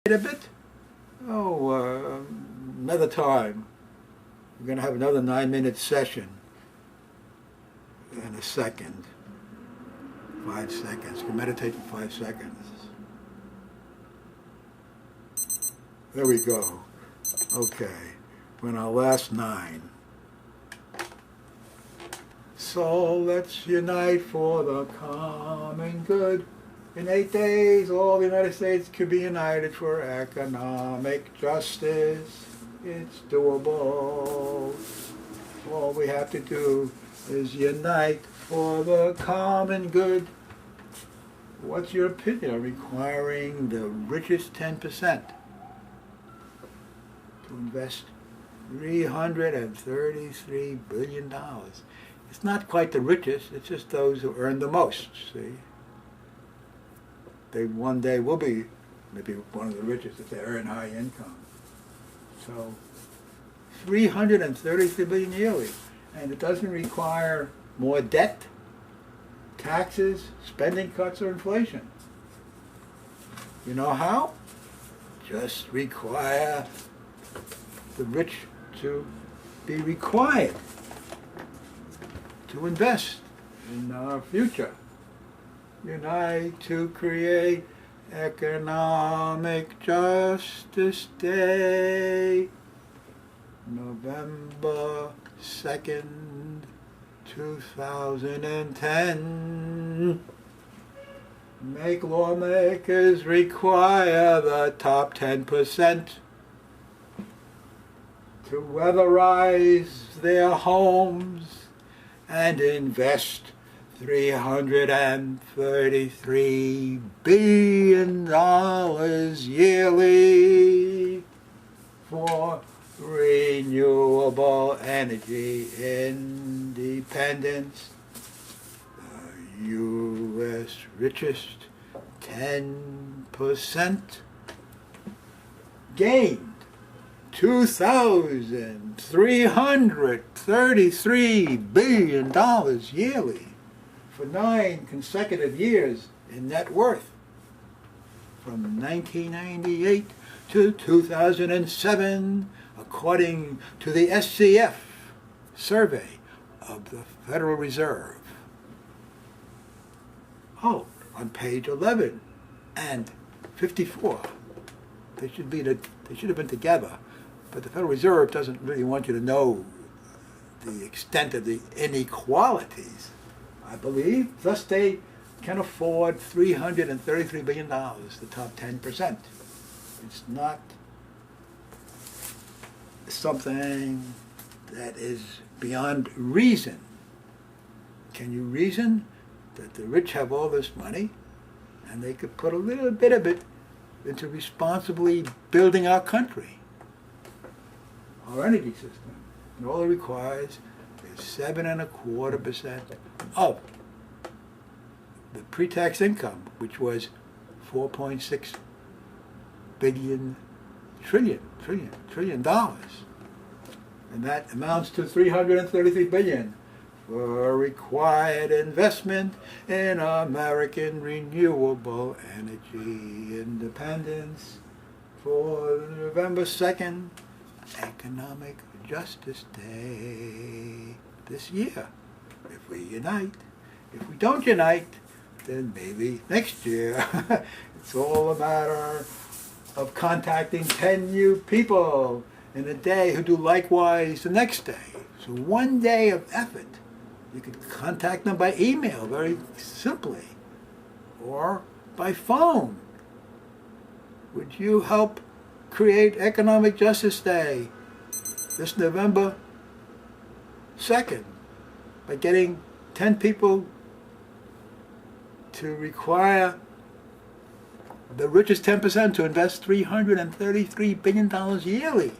A bit? Oh, another time. We're going to have another 9-minute session in a second. 5 seconds. You can meditate for 5 seconds. There we go. Okay. We're in our last 9. So let's unite for the common good. In 8 days, all the United States could be united for economic justice. It's doable. All we have to do is unite for the common good. What's your opinion on requiring the richest 10% to invest $333 billion? It's not quite the richest, it's just those who earn the most, see? They one day will be maybe one of the richest if they earn high income. So $333 billion yearly, and it doesn't require more debt, taxes, spending cuts, or inflation. You know how? Just require the rich to be required to invest in our future. Unite to create Economic Justice Day, November 2nd, 2010. Make lawmakers require the top 10% to weatherize their homes and invest $333 billion yearly for renewable energy independence. The U.S. richest 10% gained $2,333 billion yearly for 9 consecutive years in net worth, from 1998 to 2007, according to the SCF survey of the Federal Reserve. Oh, on page 11 and 54, they should have been together, but the Federal Reserve doesn't really want you to know the extent of the inequalities, I believe. Thus they can afford $333 billion, the top 10%. It's not something that is beyond reason. Can you reason that the rich have all this money and they could put a little bit of it into responsibly building our country, our energy system? And all it requires is 7.25% of the pre-tax income, which was 4.6 trillion dollars, and that amounts to $333 billion for required investment in American renewable energy independence for November 2nd, Economic Justice Day this year. If we unite, if we don't unite, then maybe next year. It's all a matter of contacting 10 new people in a day who do likewise the next day. So one day of effort. You could contact them by email very simply, or by phone. Would you help create Economic Justice Day this November 2nd by getting 10 people to require the richest 10% to invest $333 billion yearly?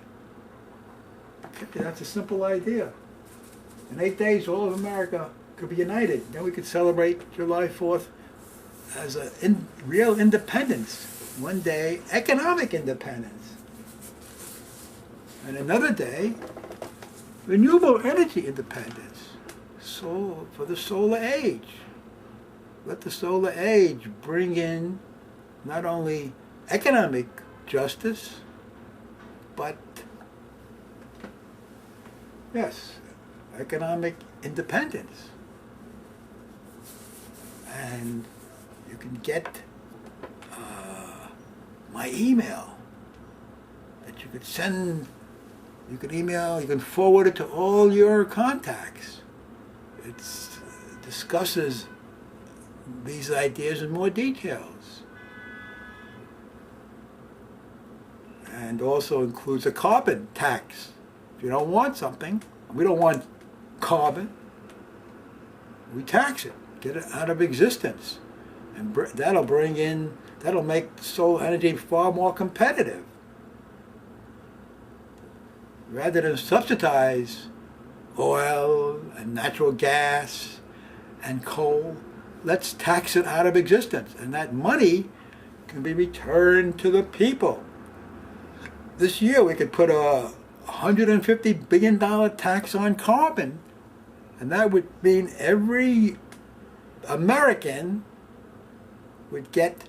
Okay, that's a simple idea. In 8 days, all of America could be united. Then we could celebrate July 4th as a real independence. One day, economic independence. And another day, renewable energy independence. So, for the solar age. Let the solar age bring in not only economic justice, but yes, economic independence. And you can get my email that you could send, you can email, you can forward it to all your contacts. It discusses these ideas in more details. And also includes a carbon tax. If you don't want something, we don't want carbon, we tax it, get it out of existence. And that'll make solar energy far more competitive. Rather than subsidize oil and natural gas and coal, let's tax it out of existence. And that money can be returned to the people. This year we could put a $150 billion tax on carbon, and that would mean every American would get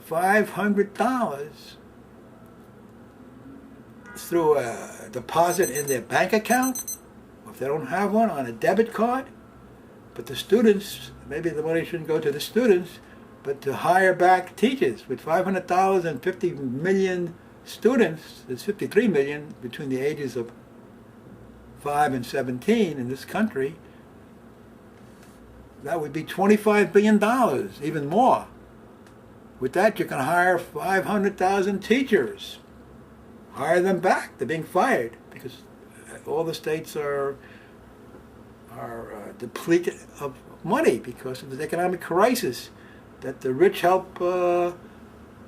$500 through a deposit in their bank account, or if they don't have one, on a debit card. But the students, maybe the money shouldn't go to the students, but to hire back teachers. With $500 and 50 million students, there's 53 million between the ages of 5 and 17 in this country. That would be $25 billion, even more. With that, you can hire 500,000 teachers. Hire them back. They're being fired because all the states are depleted of money because of this economic crisis that the rich help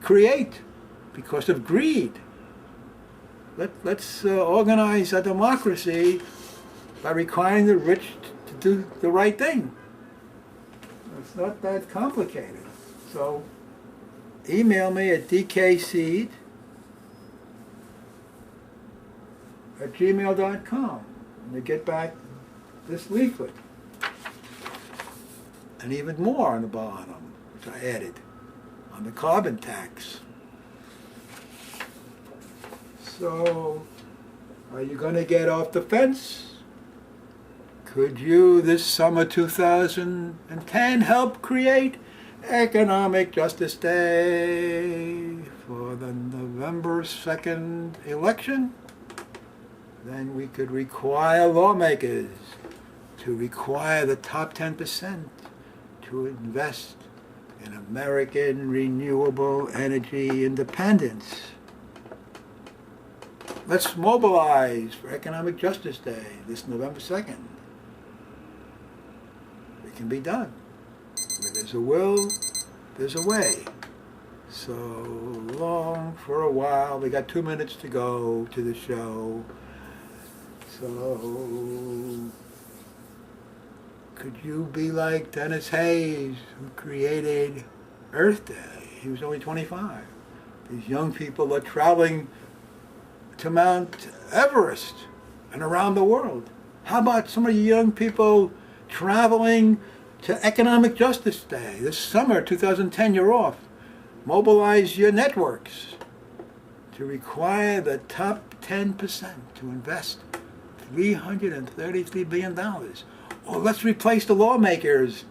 create because of greed. Let's organize a democracy by requiring the rich to do the right thing. It's not that complicated. So email me at dkseed@gmail.com and to get back this leaflet. And even more on the bottom, which I added, on the carbon tax. So, are you going to get off the fence? Could you, this summer 2010, help create Economic Justice Day for the November 2nd election? Then we could require lawmakers to require the top 10% to invest in American renewable energy independence. Let's mobilize for Economic Justice Day this November 2nd. It can be done. Where there's a will, there's a way. So long for a while. We got 2 minutes to go to the show. So could you be like Dennis Hayes, who created Earth Day? He was only 25. These young people are traveling to Mount Everest and around the world. How about some of you young people traveling to Economic Justice Day? This summer, 2010, you're off. Mobilize your networks to require the top 10% to invest $333 billion. Or let's replace the lawmakers